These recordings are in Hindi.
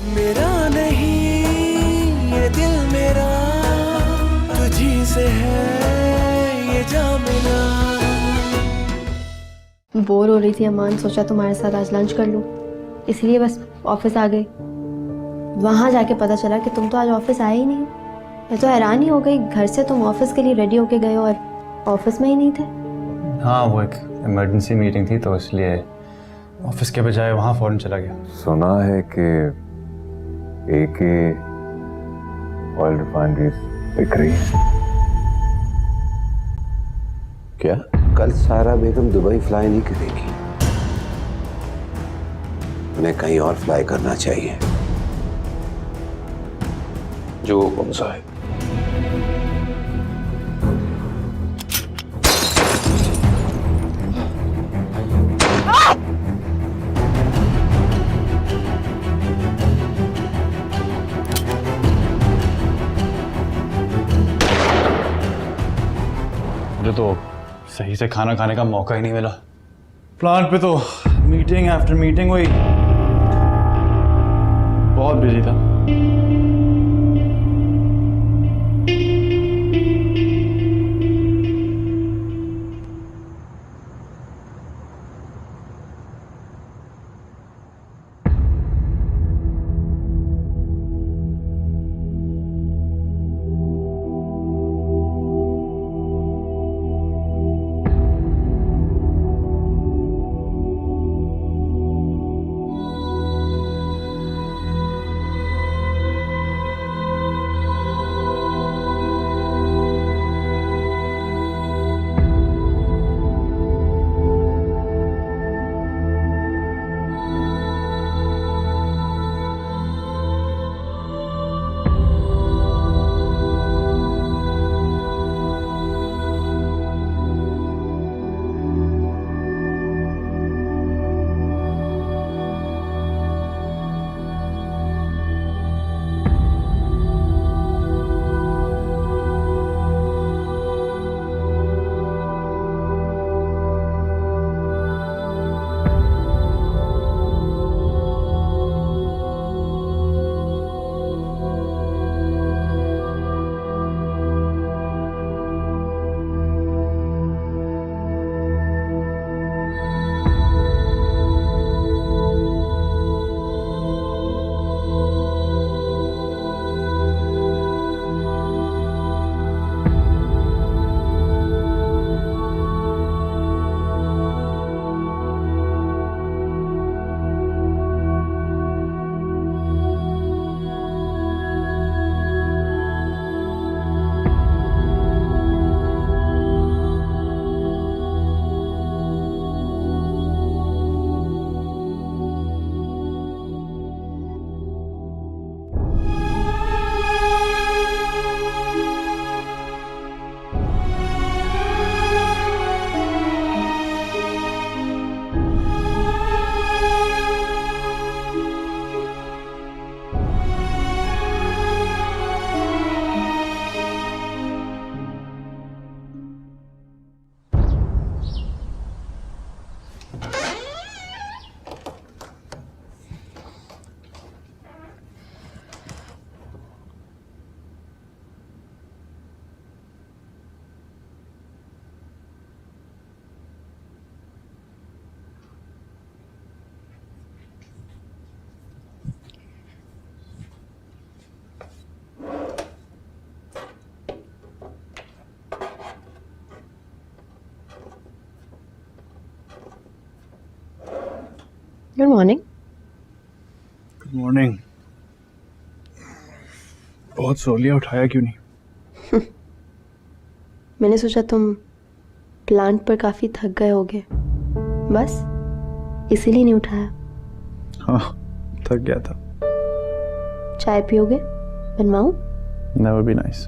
मेरा नहीं ये दिल मेरा, तुझी से है ये जा मिला। बोर हो रही थी अमान, सोचा तुम्हारे साथ आज लंच कर लूं, इसलिए बस ऑफिस आ गई। वहां जाके पता चला कि तुम तो आज ऑफिस आए ही नहीं। मैं तो हैरान ही हो गई, घर से तुम ऑफिस के लिए रेडी होके गए और ऑफिस में ही नहीं थे। हाँ, वो एक इमरजेंसी मीटिंग थी तो इसलिए ऑफिस के बजाय वहाँ फ़ौरन चला गया। सुना है कि एक ऑयल रिफाइनरीज बिक रही है। क्या? कल सारा बेगम दुबई फ्लाई नहीं करेगी, उन्हें कहीं और फ्लाई करना चाहिए। जो कौन सा है? मुझे तो सही से खाना खाने का मौका ही नहीं मिला। प्लांट पे तो मीटिंग आफ्टर मीटिंग हुई, बहुत बिजी था। Good morning. Good morning. बहुत सो लिया, उठाया क्यों नहीं? मैंने सोचा तुम प्लांट पर काफी थक गए होगे, बस इसीलिए नहीं उठाया। हाँ, थक गया था। चाय पियोगे? बनवाऊं? That would be nice.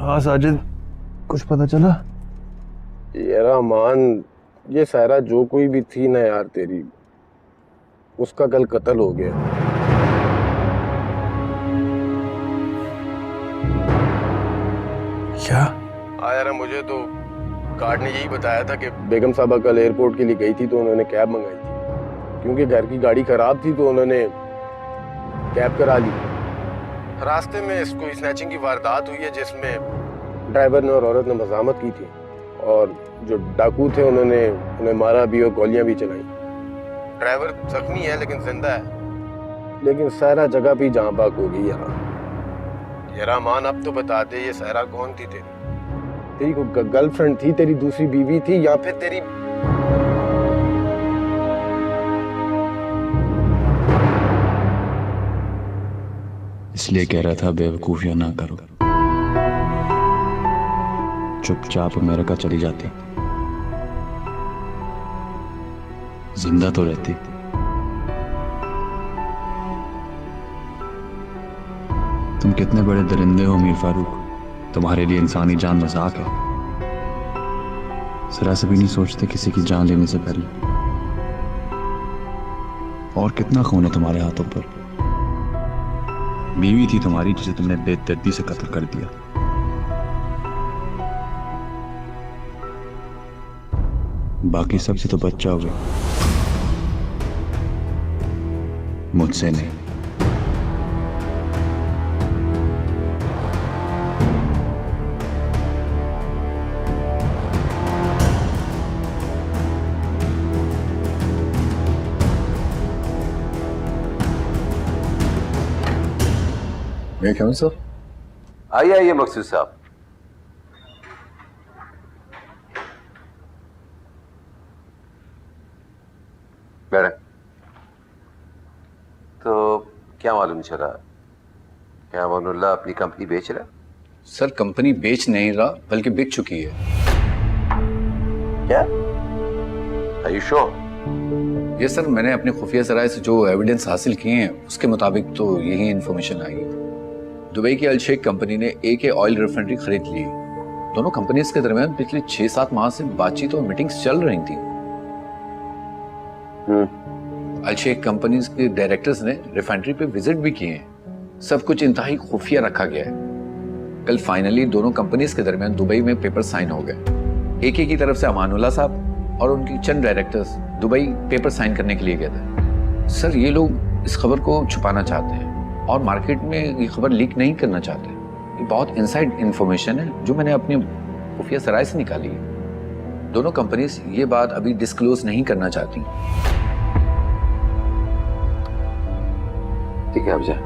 हाँ साजिद, कुछ पता चला? ये रहमान, ये सारा जो कोई भी थी ना यार तेरी, उसका कल कत्ल हो गया। क्या? यार मुझे तो गार्ड ने यही बताया था कि बेगम साहबा कल एयरपोर्ट के लिए गई थी तो उन्होंने कैब मंगाई थी, क्योंकि घर की गाड़ी खराब थी तो उन्होंने कैब करा ली। रास्ते में कोई स्नैचिंग की वारदात हुई है जिसमें ड्राइवर ने और औरत ने मज़ामत की थी, और जो डाकू थे उन्होंने उन्हें मारा भी और गोलियां भी चलाई। ड्राइवर जख्मी है लेकिन जिंदा है, लेकिन सारा जगह भी जहां बाग हो गई यार। ये रहमान, अब तो बता दे, ये सारा कौन थी तेरी कोई गर्लफ्रेंड थी, तेरी दूसरी बीवी थी, या फिर तेरी इसलिए कह रहा था बेवकूफियां ना करो, चुपचाप अमेरिका चली जाती, जिंदा तो रहती। तुम कितने बड़े दरिंदे हो मीर फारूक, तुम्हारे लिए इंसानी जान मजाक है। जरा से भी नहीं सोचते किसी की जान लेने से पहले। और कितना खून है तुम्हारे हाथों पर। बीवी थी तुम्हारी जिसे तुमने बेदर्दी से कत्ल कर दिया। बाकी सबसे तो बच जाओगे, मुझसे नहीं। मैं क्या सर? आइए आइए मकसूद साहब। बैठे। तो क्या मालूम चला, क्या अमानुल्लाह अपनी कंपनी बेच रहा? सर कंपनी बेच नहीं रहा बल्कि बिक चुकी है। क्या? Are you sure? ये सर मैंने अपने खुफिया जराए से जो एविडेंस हासिल किए हैं उसके मुताबिक तो यही इन्फॉर्मेशन आई है। दुबई की अल-शेख कंपनी ने AK ऑयल रिफाइनरी खरीद ली। दोनों कंपनीज के दरमियान पिछले 6-7 माह से बातचीत और मीटिंग्स चल रही थी। अल-शेख कंपनीज के डायरेक्टर्स ने रिफाइनरी पे विजिट भी किए हैं। सब कुछ इंतहाई खुफिया रखा गया है। कल फाइनली दोनों कंपनीज के दरमियान दुबई में पेपर साइन हो गए। AK की तरफ से अमानुल्लाह साहब और उनकी चंद डायरेक्टर्स दुबई पेपर साइन करने के लिए गए थे। सर ये लोग इस खबर को छुपाना चाहते हैं और मार्केट में ये खबर लीक नहीं करना चाहते। ये बहुत इनसाइड इंफॉर्मेशन है जो मैंने अपने खुफिया सराय से निकाली है। दोनों कंपनीज ये बात अभी डिस्क्लोज नहीं करना चाहती। ठीक है, अब जा।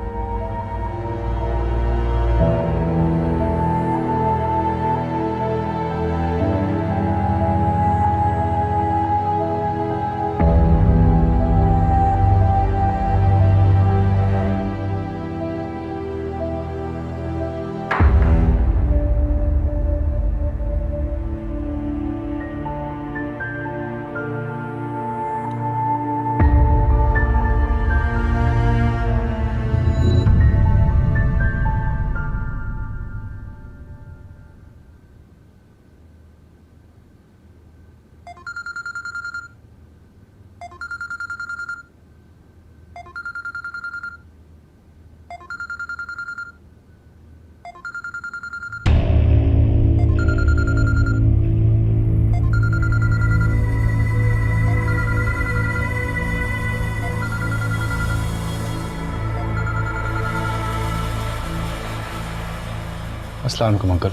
अस्सलाम वालेकुम अंकल,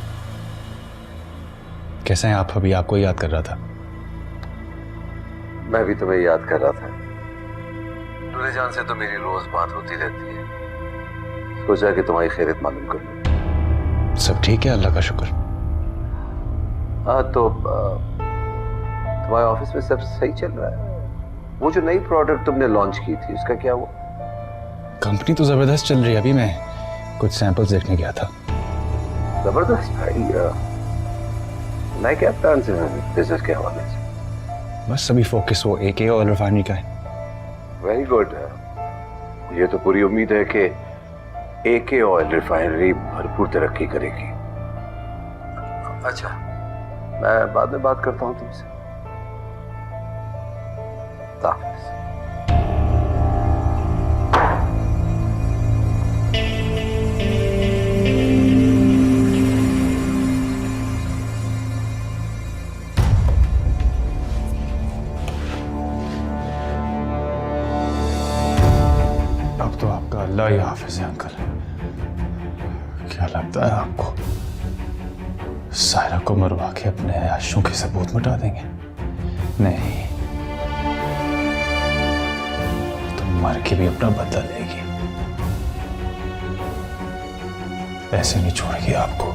कैसे हैं आप? अभी आपको याद कर रहा था। मैं भी तुम्हें याद कर रहा था। नूरे जान से तो मेरी रोज बात होती रहती है, सोचा कि तुम्हारी खैरियत मालूम कर लूं। सब ठीक है, अल्लाह का शुक्र। हाँ तो तुम्हारे ऑफिस में सब सही चल रहा है? वो जो नई प्रोडक्ट तुमने लॉन्च की थी उसका क्या हुआ? कंपनी तो जबरदस्त चल रही है। अभी मैं कुछ सैंपल्स देखने गया था। जबरदस्त भाई। नए क्या प्लान से बिजनेस के हवाले से? बस अभी फोकस वो AK ऑयल रिफाइनरी का है। Very good. ये तो पूरी उम्मीद है कि AK ऑयल रिफाइनरी भरपूर तरक्की करेगी। अच्छा, मैं बाद में बात करता हूँ तुमसे। ताफिज़। अब तो आपका अल्लाह ही हाफिज है अंकल। क्या लगता है आपको सायरा को मरवा के अपने अयाशों के सबूत मिटा देंगे? नहीं, तो मर के भी अपना बदला लेगी। ऐसे नहीं छोड़ेगी आपको।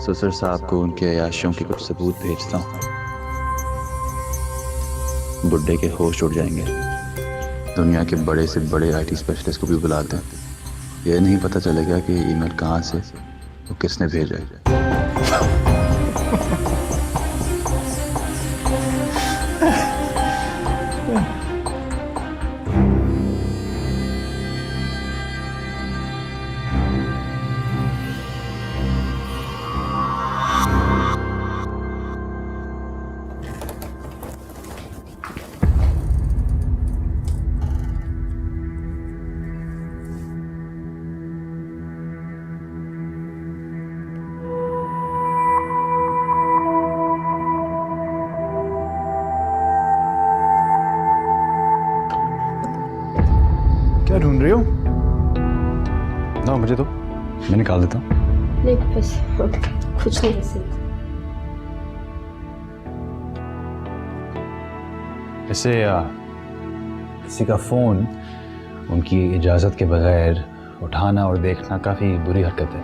ससुर साहब को उनके अयाशियों के कुछ सबूत भेजता हूँ। बुड्ढे के होश उड़ जाएंगे। दुनिया के बड़े से बड़े आईटी स्पेशलिस्ट को भी बुलाते हैं। यह नहीं पता चलेगा कि ईमेल कहाँ से वो किसने भेजा है। क्या ढूंढ रही हो? ना मुझे तो, मैं निकाल देता हूँ। नहीं बस कुछ नहीं ऐसे। जैसे किसी का फोन उनकी इजाजत के बगैर उठाना और देखना काफी बुरी हरकत है।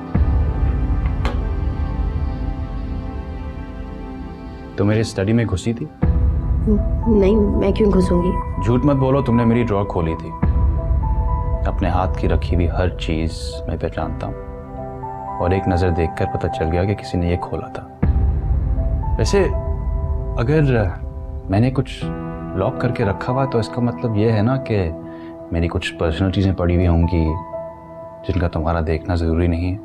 तो मेरी स्टडी में घुसी थी? नहीं, मैं क्यों घुसूंगी? झूठ मत बोलो, तुमने मेरी ड्रॉ खोली थी। अपने हाथ की रखी हुई हर चीज मैं पहचानता हूँ, और एक नजर देखकर पता चल गया कि किसी ने ये खोला था। वैसे अगर मैंने कुछ लॉक करके रखा हुआ तो इसका मतलब ये है ना कि मेरी कुछ पर्सनल चीजें पड़ी हुई होंगी जिनका तुम्हारा देखना जरूरी नहीं है।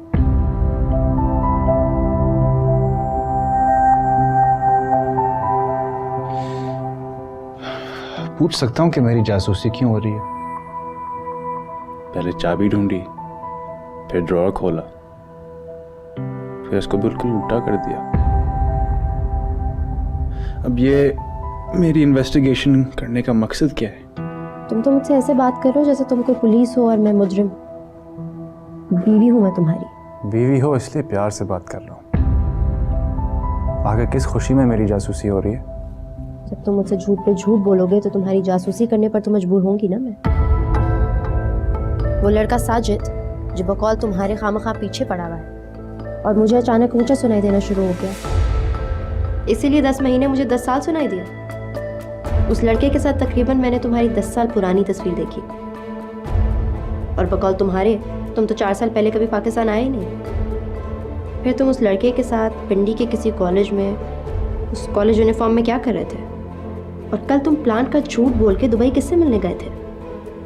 पूछ सकता हूँ कि मेरी जासूसी क्यों हो रही है? पहले चाबी ढूंढी, फिर ड्रॉअर खोला, फिर उसको बिल्कुल उल्टा कर दिया। अब ये मेरी इन्वेस्टिगेशन करने का मकसद क्या है? तुम तो मुझसे ऐसे बात कर रहे हो जैसे तुम कोई पुलिस हो और मैं मुजरिम। बीवी हूं मैं तुम्हारी। बीवी हो इसलिए प्यार से बात कर रहा हूँ। आगे किस खुशी में मेरी जासूसी हो रही है? जब तुम मुझसे झूठ पे झूठ बोलोगे तो तुम्हारी जासूसी करने पर तो मजबूर होंगी ना मैं। वो लड़का साजिद जो बकौल तुम्हारे खामखा पीछे पड़ा हुआ है और मुझे अचानक ऊंचा सुनाई देना शुरू हो गया, इसीलिए 10 महीने मुझे 10 साल सुनाई दिया। उस लड़के के साथ तकरीबन मैंने तुम्हारी 10 साल पुरानी तस्वीर देखी, और बकौल तुम्हारे तुम तो 4 साल पहले कभी पाकिस्तान आए ही नहीं। फिर तुम उस लड़के के साथ पिंडी के किसी कॉलेज में उस कॉलेज यूनिफॉर्म में क्या कर रहे थे? और कल तुम प्लान का झूठ बोल के दुबई किससे मिलने गए थे?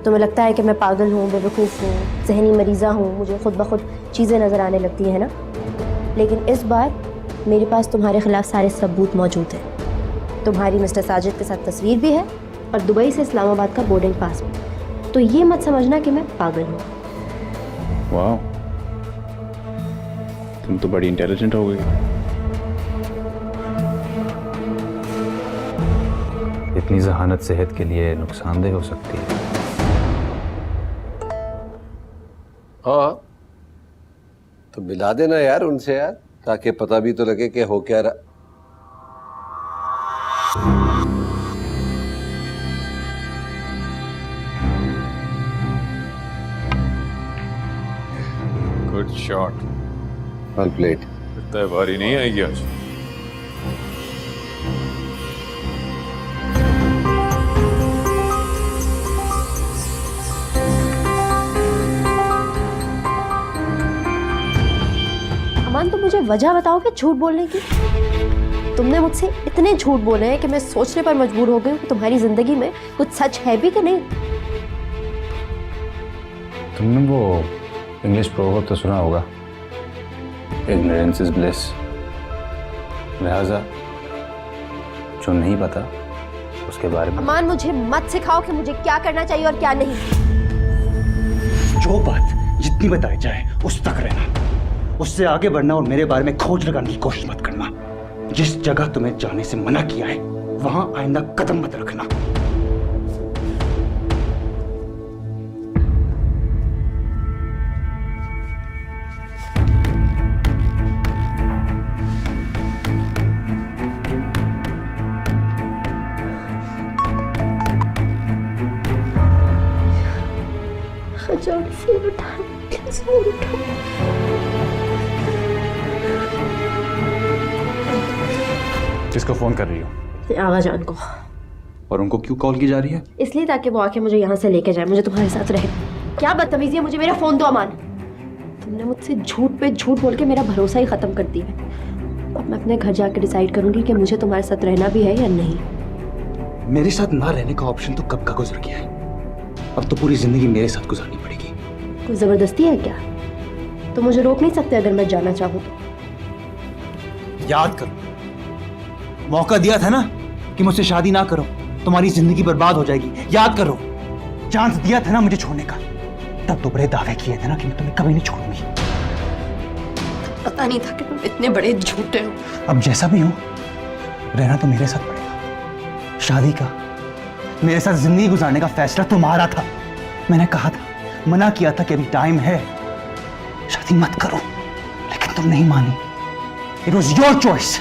तुम्हें लगता है कि मैं पागल हूँ, बेवकूफ़ हूँ, जहनी मरीज़ा हूँ, मुझे खुद ब खुद चीज़ें नज़र आने लगती हैं ना। लेकिन इस बार मेरे पास तुम्हारे ख़िलाफ़ सारे सबूत मौजूद हैं। तुम्हारी मिस्टर साजिद के साथ तस्वीर भी है और दुबई से इस्लामाबाद का बोर्डिंग पास भी। तो ये मत समझना कि मैं पागल हूँ। वाह, तुम तो बड़ी इंटेलिजेंट हो गई। इतनी जहानत सेहत के लिए नुकसानदेह हो सकती है। हाँ, तो मिला देना यार उनसे यार, ताकि पता भी तो लगे कि हो क्या रहा। Good shot. Well played. इतना भारी नहीं आएगी आज। अमान, तुम मुझे वजह बताओ कि झूठ बोलने की। तुमने मुझसे इतने झूठ बोले हैं कि मैं सोचने पर मजबूर हो गई हूँ कि तुम्हारी जिंदगी में कुछ सच है भी कि नहीं। तुमने वो इंग्लिश प्रोवर्ब तो सुना होगा, इग्नोरेंस इज ब्लिस। लिहाजा जो नहीं पता उसके बारे में। अमान, मुझे मत सिखाओ कि मुझे क्या करना चाहिए और क्या नहीं। जो बात जितनी बताई जाए उस तक रहना, उससे आगे बढ़ना और मेरे बारे में खोज लगाने की कोशिश मत करना। जिस जगह तुम्हें जाने से मना किया है वहां आइंदा कदम मत रखना। फोन उठा, प्लीज फोन उठा। किसको फोन कर रही हो? आगा जान को। और उनको क्यों कॉल की जा रही है? इसलिए ताकि वो आके मुझे यहाँ से लेके जाए, मुझे तुम्हारे साथ रहे। क्या बदतमीजी है, मुझे मेरा फोन दो अमान। तुमने मुझसे झूठ पे झूठ बोल के मेरा भरोसा ही खत्म कर दिया है। अब मैं अपने घर जाकर डिसाइड करूंगी कि मुझे तुम्हारे साथ रहना भी है या नहीं। मेरे साथ ना रहने का ऑप्शन तो कब का गुजर गया है। अब तो पूरी जिंदगी मेरे साथ गुजारनी पड़ेगी। कोई जबरदस्ती है क्या? तो मुझे रोक नहीं सकते अगर मैं जाना चाहूँ तो। याद करो, मौका दिया था ना कि मुझसे शादी ना करो, तुम्हारी जिंदगी बर्बाद हो जाएगी। याद करो, चांस दिया था ना मुझे छोड़ने का, तब तो बड़े दावे किए थे ना कि मैं तुम्हें कभी नहीं छोड़ूंगी। पता नहीं था कि तुम इतने बड़े झूठे हो। अब जैसा भी हो, रहना तो मेरे साथ पड़ेगा। शादी का, मेरे साथ जिंदगी गुजारने का फैसला तुम्हारा था। मैंने कहा था, मना किया था कि अभी टाइम है, शादी मत करो, लेकिन तुम नहीं मानी। It was your choice.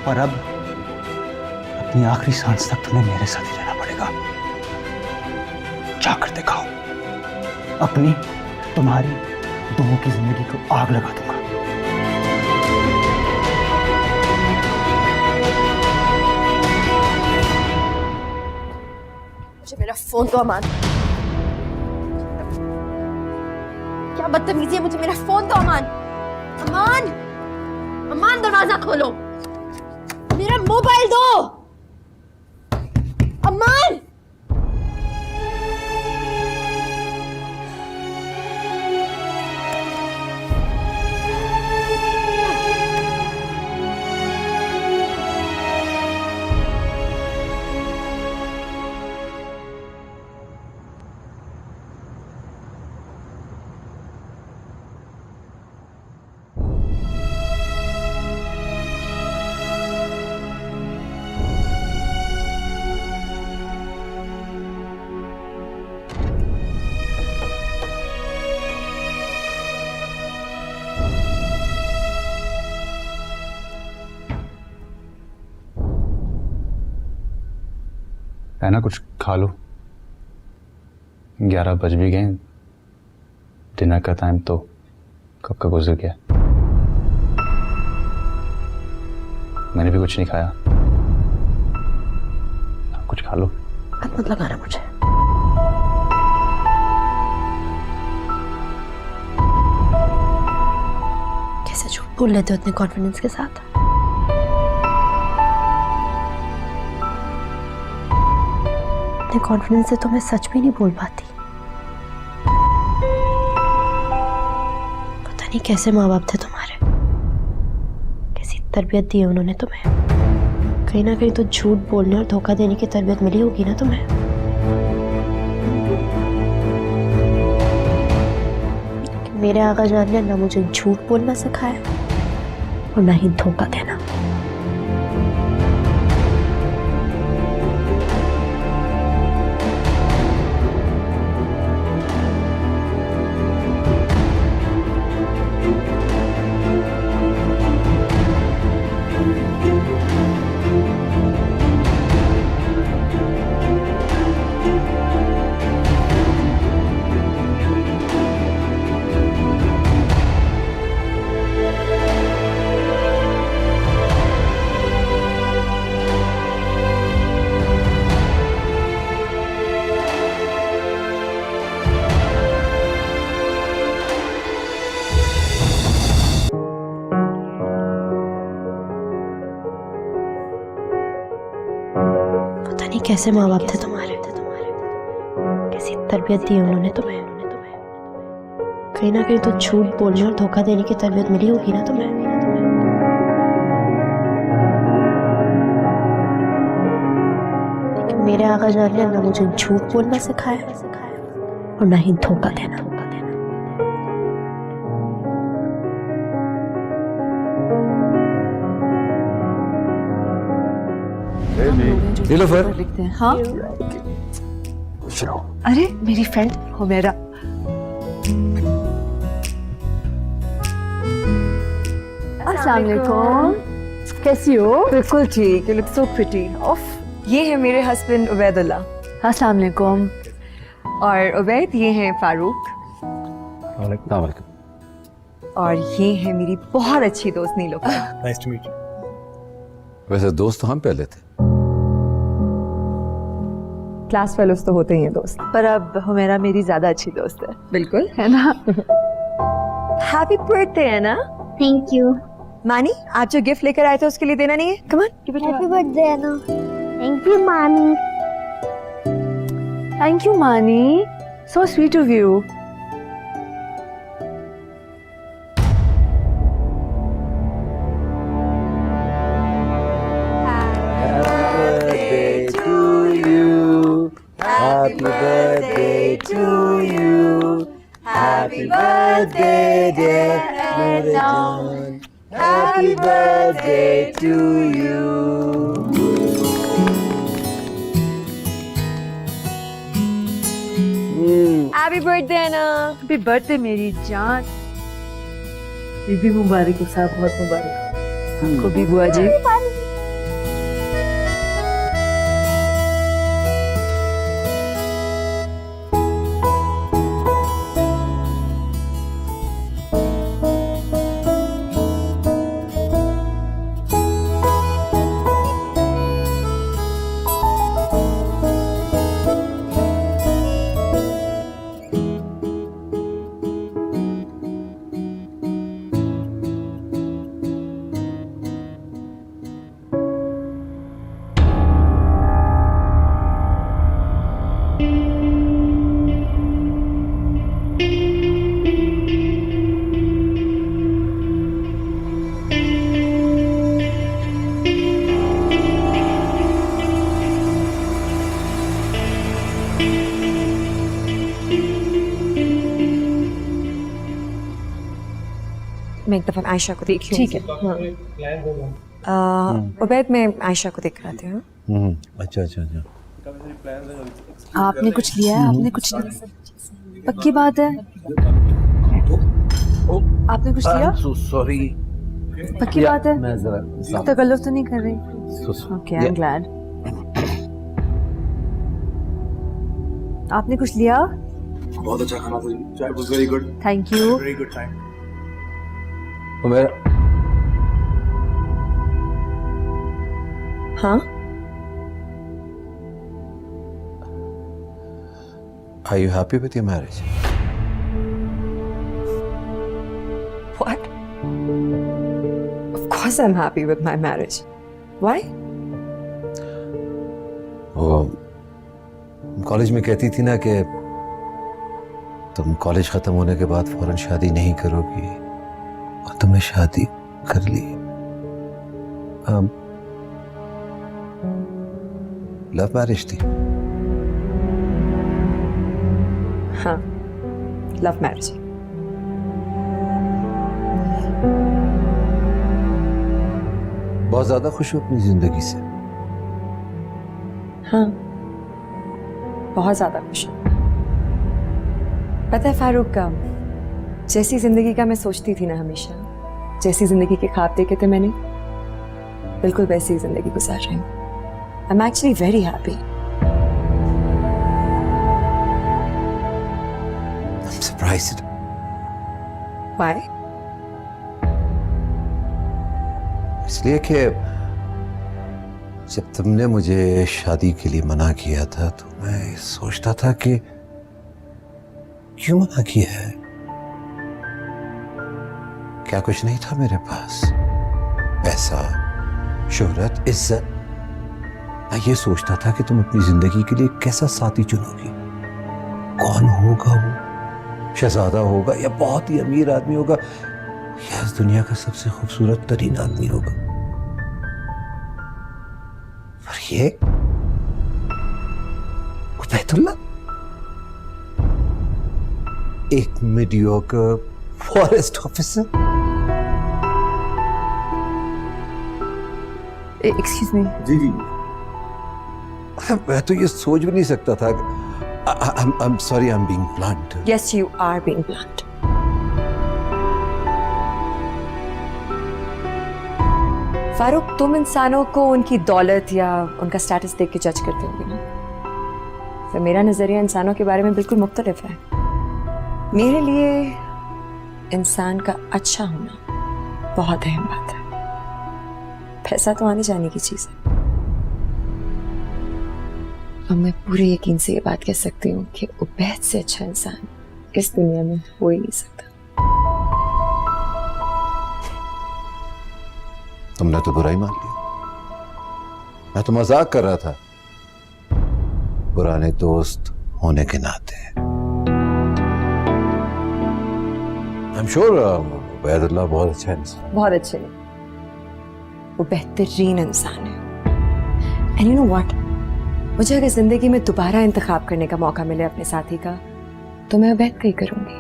और अब अपनी आखिरी सांस तक तुम्हें मेरे साथ ही रहना पड़ेगा। जाकर दिखाओ, अपनी तुम्हारी दोनों की जिंदगी को आग लगा दूंगा। मुझे मेरा फोन तो अमान। क्या बदतमीजी है, मुझे मेरा फोन तो अमान। अमान, अमान दरवाजा खोलो, मेरा मोबाइल दो। अमान, है ना, कुछ खा लो। 11 बज भी गए, डिनर का टाइम तो कब का गुजर गया। मैंने भी कुछ नहीं खाया, आप कुछ खा लो। हाथ मत लगाना मुझे। कैसे झूठ बोल लेते हो इतने कॉन्फिडेंस के साथ? इतने कॉन्फिडेंस से तो मैं सच भी नहीं बोल पाती। पता नहीं कैसे माँ बाप थे तुम्हारे, कैसी तरबियत दी है उन्होंने तुम्हें। कहीं ना कहीं तो झूठ बोलने और धोखा देने की तरबियत मिली होगी ना तुम्हें। मेरे आका जान ने ना मुझे झूठ बोलना सिखाया और ना ही धोखा देना। कैसे माँ बाप थे तुम्हारे, कैसी तरबियत दी उन्होंने तुम्हें। कहीं ना कहीं तो झूठ बोलने और धोखा देने की तरबियत मिली होगी ना तुम्हें। लेकिन मेरे आका जान ने ना मुझे झूठ बोलना सिखाया और ना ही धोखा देना। नीलोफर, लिखते हैं। हाँ खुश रहो। अरे मेरी फ्रेंड हो मेरा। अस्सलाम वालेकुम, कैसी हो? बिल्कुल ठीक, you look so pretty. Of ये है मेरे हस्बैंड उबैदुल्ला। अस्सलाम वालेकुम। और उबैद ये हैं फारूक। वालेकुम। और ये है मेरी बहुत अच्छी दोस्त Nilofar. Nice to meet you. वैसे दोस्त तो हम पहले थे। क्लास फेलोज तो होते ही हैं दोस्त, पर अब हुमैरा मेरी ज्यादा अच्छी दोस्त है। बिल्कुल, है ना? हैप्पी बर्थडे है ना? Thank you. मानी, आप जो गिफ्ट लेकर आए थे उसके लिए देना नहीं है? Come on, give it. Happy birthday Anu. Thank you मामी। थैंक यू मानी, so sweet of you. Happy birthday to you. Happy birthday, dear Nurjan. Happy birthday to you. Happy birthday ना। हैप्पी बर्थडे मेरी जान। बीबी मुबारक हो, साहब बहुत मुबारक आपको भी बुआ जी। मैं एक दफा आयशा को देखी। ठीक है। उबैद, मैं आयशा को देख रहा था। अच्छा अच्छा अच्छा। आपने कुछ लिया है? आपने कुछ लिया? पक्की बात है, आपने कुछ लिया? सॉरी। पक्की बात है, मैं जरा तकल्लुफ तो नहीं कर रही? Okay, I am glad. आपने कुछ लिया? बहुत अच्छा खाना था, चाय was very good. Thank you. Very good time. हाँ, Are you happy with your marriage? what? Of course I'm happy with my marriage. Why? वो कॉलेज में कहती थी ना कि तुम कॉलेज खत्म होने के बाद फौरन शादी नहीं करोगी, और तुमने शादी कर ली। लव मैरिज थी। हाँ, लव मैरिज। बहुत ज्यादा खुश हो अपनी जिंदगी से? हाँ, बहुत ज्यादा खुश हूँ। पता है फारूक, का जैसी जिंदगी का मैं सोचती थी ना हमेशा, जैसी जिंदगी के ख्वाब देखे थे मैंने, बिल्कुल वैसी जिंदगी गुजार रही हूँ। I'm actually very happy. I'm surprised. Why? इसलिए कि जब तुमने मुझे शादी के लिए मना किया था तो मैं सोचता था कि क्यों मना किया है। क्या कुछ नहीं था मेरे पास? पैसा, शोहरत, इज्जत, मैं ये सोचता था कि तुम अपनी जिंदगी के लिए कैसा साथी चुनोगी। कौन होगा वो? शहजादा होगा या बहुत ही अमीर आदमी होगा या इस दुनिया का सबसे खूबसूरत तरीन आदमी होगा? और ये उबैदुल्ला, एक mediocre forest officer. Excuse me. जी जी। मैं तो ये सोच भी नहीं सकता था। I'm sorry, I'm being blunt. Yes, you are being blunt. Farooq, तुम इंसानों को उनकी दौलत या उनका स्टेटस देख के जज करते होगे ना? तो मेरा नजरिया इंसानों के बारे में बिल्कुल मुख्तलिफ है। मेरे लिए इंसान का अच्छा होना बहुत अहम बात है। पैसा तो आने जाने की चीज है, और मैं पूरे यकीन से ये बात कह सकती हूँ कि उबैद से अच्छा इंसान इस दुनिया में हो ही नहीं सकता। तुमने तो बुराई मान लिया। मैं तो मजाक कर रहा था, पुराने दोस्त होने के नाते। I'm sure उबैदुल्लाह बहुत अच्छा इंसान। बहुत अच्छे नहीं, वो बेहतरीन इंसान है। एंड यू नो व्हाट, मुझे अगर जिंदगी में दोबारा इंतखाब करने का मौका मिले अपने साथी का, तो मैं उबैद का ही करूंगी।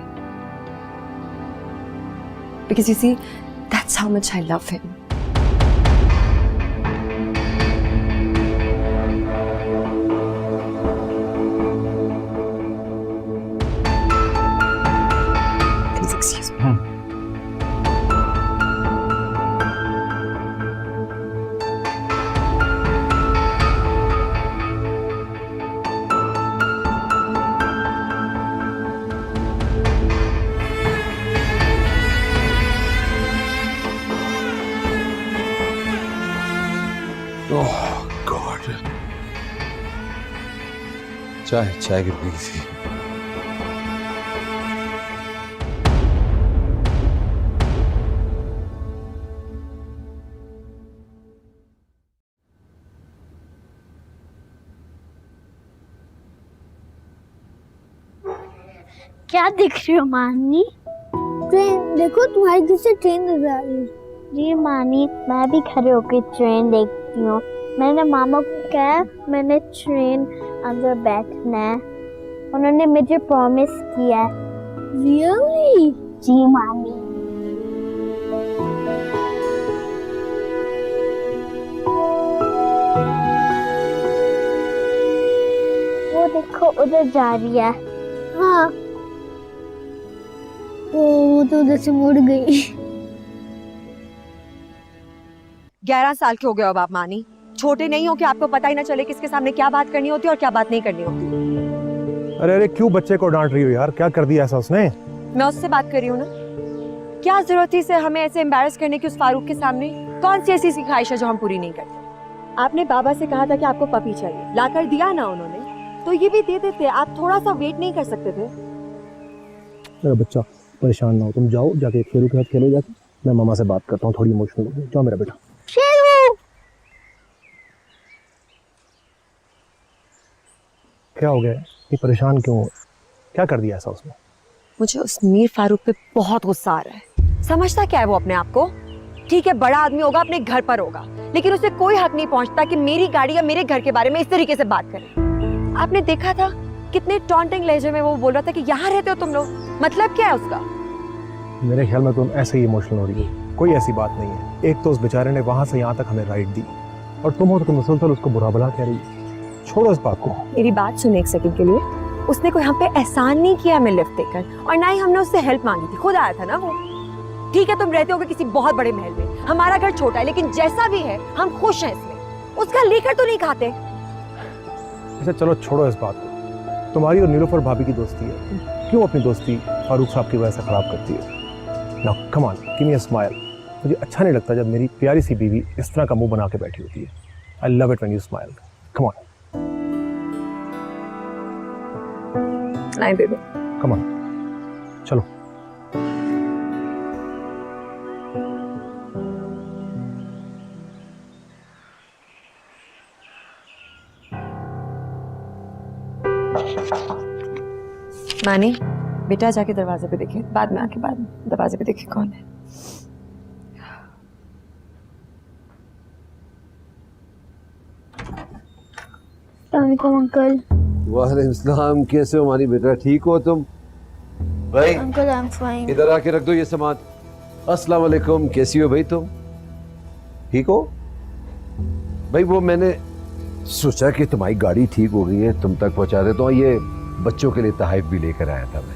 Because you see, that's how much I love him. Please excuse me. Oh God. चाय गिर गई थी। क्या दिख रही हो मानी? ट्रेन देखो, तुम्हारी घर से ट्रेन नजर आ रही है। जी मानी, मैं भी खड़े होकर ट्रेन देखती हूँ। मैंने मामा को कहा मैंने ट्रेन अंदर बैठना है, उन्होंने मुझे प्रॉमिस किया। रियली? जी मामी। वो देखो उधर जा रही है। हाँ, वो तो उधर से मुड़ गई। 11 साल के हो गए अब आप मानी। छोटे नहीं हो कि आपको पता ही ना चले किसके सामने क्या बात करनी होती है और क्या बात नहीं करनी होती। अरे अरे, क्यों बच्चे को डांट रही हो यार? क्या कर दिया ऐसा उसने? मैं उससे बात कर रही हूँ ना। क्या जरूरत थी इसे हमें ऐसे एम्बैरस करने की उस फारूक के सामने? कौन सी ऐसी ख्वाहिश है जो हम पूरी नहीं करते? आपने बाबा से कहा था कि आपको पपी चाहिए, लाकर दिया ना उन्होंने, तो ये भी दे देते। आप थोड़ा सा वेट नहीं कर सकते थे? मेरा बच्चा, परेशान ना हो, तुम जाओ जाके शेरू के साथ खेलो जाके। मैं मामा से बात करता हूँ, थोड़ी इमोशनल हो गई। जाओ मेरा बेटा। शेरू! क्या हो गया? ये परेशान क्यों हो? क्या कर दिया ऐसा उसने? मुझे उस मीर फारूक पे बहुत गुस्सा आ रहा है। समझता क्या है वो अपने आप को? ठीक है, बड़ा आदमी होगा, अपने घर पर होगा, लेकिन उसे कोई हक नहीं पहुंचता कि मेरी गाड़ी या मेरे घर के बारे में इस तरीके से बात करे। आपने देखा था कितने टॉन्टिंग लहजे में वो बोल रहा था कि यहाँ रहते हो तुम लोग, मतलब क्या है उसका? मेरे ख्याल में तुम ऐसे ही इमोशनल हो रही हो। कोई ऐसी बात नहीं है। एक तो उस बेचारे ने वहां से यहाँ तक हमें राइड दी, और तुम हो तो मुसलसल उसको बुरा भला कह रही हो। छोड़ो इस बात को। मेरी बात सुने एक सेकंड के लिए। उसने कोई हम पे एहसान नहीं किया हमें लिफ्ट देकर, और ना ही हमने उससे हेल्प मांगी थी, खुद आया था ना वो। ठीक है, तुम रहते होगे किसी बहुत बड़े महल में, हमारा घर छोटा है, लेकिन जैसा भी है हम खुश हैं इसमें। उसका लेकर तो नहीं खाते। अच्छा चलो छोड़ो इस बात को। तुम्हारी और नीलोफर भाभी की दोस्ती है, क्यों अपनी दोस्ती फारूक साहब की वजह से खराब करती है? Now come on, give me a smile. मुझे अच्छा नहीं लगता जब मेरी प्यारी सी बीवी इस तरह का मुंह बना के बैठी होती है। I love it when you smile. Come on. नहीं बेबी, कम ऑन, चलो। मानी बेटा जाके दरवाजे पे देखे, बाद में आके बाद में दरवाजे पे देखे कौन है। अस्सलामुअलैकुम अंकल। वालेकुम सलाम, कैसे हो मानी बेटा, ठीक हो तुम? भाई अंकल आई एम फाइन। इधर आके रख दो ये सामान। अस्सलाम वालेकुम, कैसी हो भाई तुम, ठीक हो? भाई वो मैंने सोचा कि तुम्हारी गाड़ी ठीक हो गई है, तुम तक पहुंचा देता हूँ। ये बच्चों के लिए तहफ़ भी लेकर आया था मैं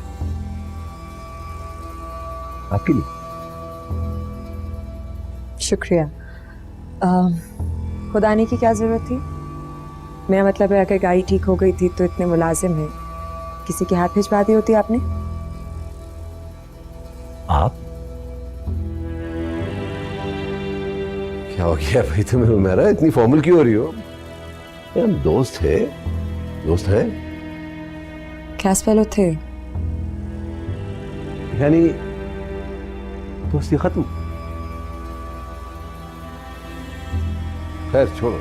आपके लिए। शुक्रिया। खुद आने की क्या जरूरत थी? मेरा मतलब है अगर गाड़ी ठीक हो गई थी तो इतने मुलाजिम हैं, किसी के हाथ भिजवा दी होती आपने। आप क्या हो गया भाई तुम्हें उमेरा, इतनी फॉर्मल क्यों हो रही हो? हम दोस्त है, दोस्त है क्लास फेलो थे। यानी दोस्ती खत्म? खैर छोड़ो,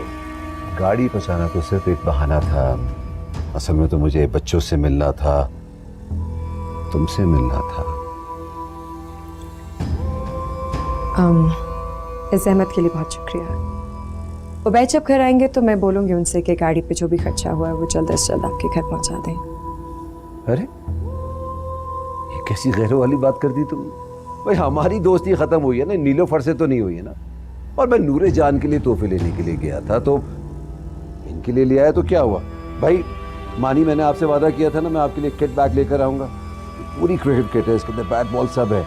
गाड़ी पहुंचाना तो सिर्फ एक बहाना था, असल में तो मुझे बच्चों से मिलना था, तुमसे मिलना था। इस जहमत के लिए बहुत शुक्रिया। उबैद जब घर आएंगे तो मैं बोलूंगी उनसे कि गाड़ी पे जो भी खर्चा हुआ है वो जल्द से जल्द आपके घर पहुंचा दें। अरे ये कैसी गैरों वाली बात कर दी तुमने? भाई हमारी दोस्ती खत्म हुई है ना, नीलोफर से तो नहीं हुई है ना। और मैं नूरे जान के लिए तोहफे लेने के लिए गया था, तो इनके लिए ले आया तो क्या हुआ? भाई मानी, मैंने आपसे वादा किया था ना, मैं आपके लिए किट बैग लेकर आऊंगा। पूरी क्रिकेट किट है, इसके अंदर बैट बॉल सब है।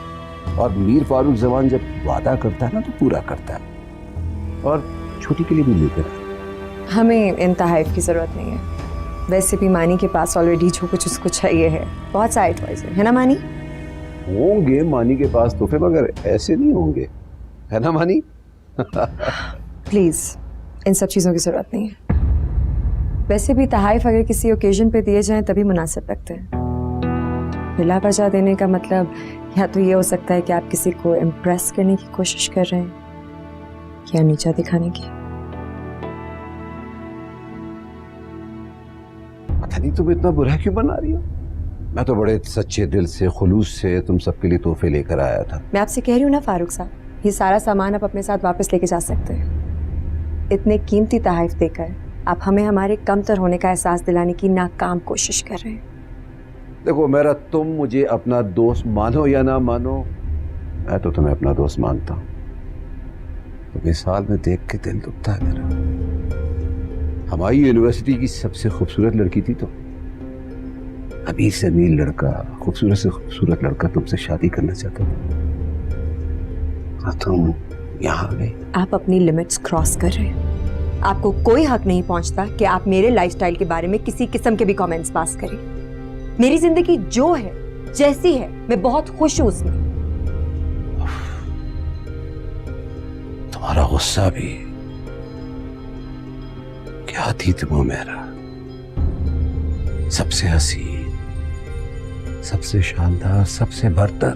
और मीर फारूक जवान जब वादा करता है ना तो पूरा करता है। और छोटी के लिए भी लेकर आया। हमें इन तहफ़ की ज़रूरत नहीं है, वैसे भी मानी के पास ऑलरेडी जो कुछ उसको चाहिए है, बहुत सारे टॉयज है ना मानी? होंगे मानी के पास तोहफे, मगर ऐसे नहीं होंगे, है ना मानी? प्लीज़ इन सब चीज़ों की ज़रूरत नहीं है। वैसे भी तहफ़ अगर किसी ओकेजन पे दिए जाएं तभी मुनासिब लगते हैं। बिला वजह देने का मतलब या तो ये हो सकता है कि आप किसी को इम्प्रेस करने की कोशिश कर रहे हैं या नीचा दिखाने की। पता नहीं तुम इतना बुरा क्यों बना रही हो? मैं तो बड़े सच्चे दिल से, खुलूस से तुम सबके लिए तोहफे लेकर आया था। मैं आपसे कह रही हूँ ना फारूक साहब, ये सारा सामान आप अपने साथ वापस लेके जा सकते हैं। इतने कीमती तहफ़ देकर आप हमें हमारे कमतर होने का एहसास दिलाने की नाकाम कोशिश कर रहे हैं। देखो मेरा, तुम मुझे अपना दोस्त मानो या ना मानो, मैं तो तुम्हें अपना दोस्त मानता हूँ। तुम्हें साल में देख के दिल दुखता है मेरा। हमारी यूनिवर्सिटी की सबसे खूबसूरत लड़की थी तो अमीर से अमीर लड़का, खूबसूरत से खूबसूरत लड़का तुमसे शादी करना चाहता था। तुम यहाँ गई। आप अपनी लिमिट्स क्रॉस कर रहे हैं। आपको कोई हक नहीं पहुंचता कि आप मेरे लाइफस्टाइल के बारे में किसी किस्म के भी कमेंट्स पास करें। मेरी जिंदगी जो है, जैसी है, मैं बहुत खुश हूं उसमें। तुम्हारा गुस्सा भी क्या थी तुम मेरा, सबसे हसीन, सबसे शानदार, सबसे बरतर।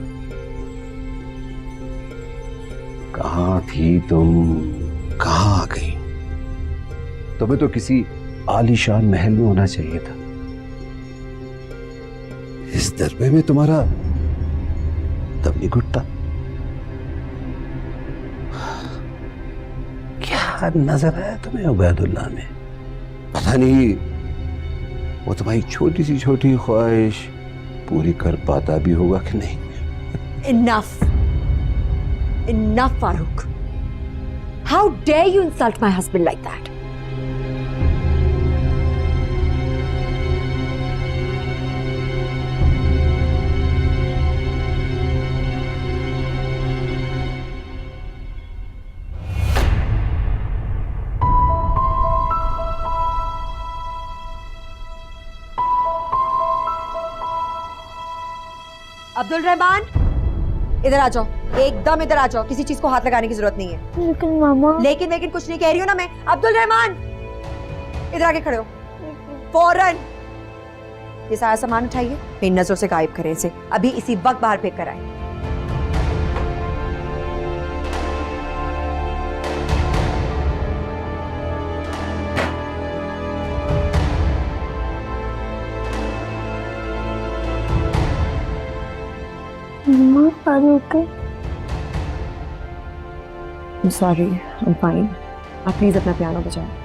कहां थी तुम, कहां आ गई? तुम्हें तो किसी आलीशान महल में होना चाहिए था। इस दरबे में तुम्हारा दम नहीं घुटता। क्या नजर आया तुम्हें उबैदुल्लाह में? पता नहीं वो तुम्हारी छोटी सी छोटी ख्वाहिश पूरी कर पाता भी होगा कि नहीं। Enough, enough, Farooq. How dare you insult my husband like that? Abdul Rahman, इधर आ जाओ, एकदम इधर आ जाओ। किसी चीज को हाथ लगाने की जरूरत नहीं है। लेकिन मामा, लेकिन कुछ नहीं कह रही हूँ ना मैं। अब्दुल रहमान, इधर आके खड़े हो फौरन। ये सारा सामान उठाइए, मेरी नजरों से गायब करें इसे। अभी इसी वक्त बाहर फेंक कर आए। मम्मा फारूक है? I'm sorry, I'm fine. आप प्लीज अपना पियानो बजाओ.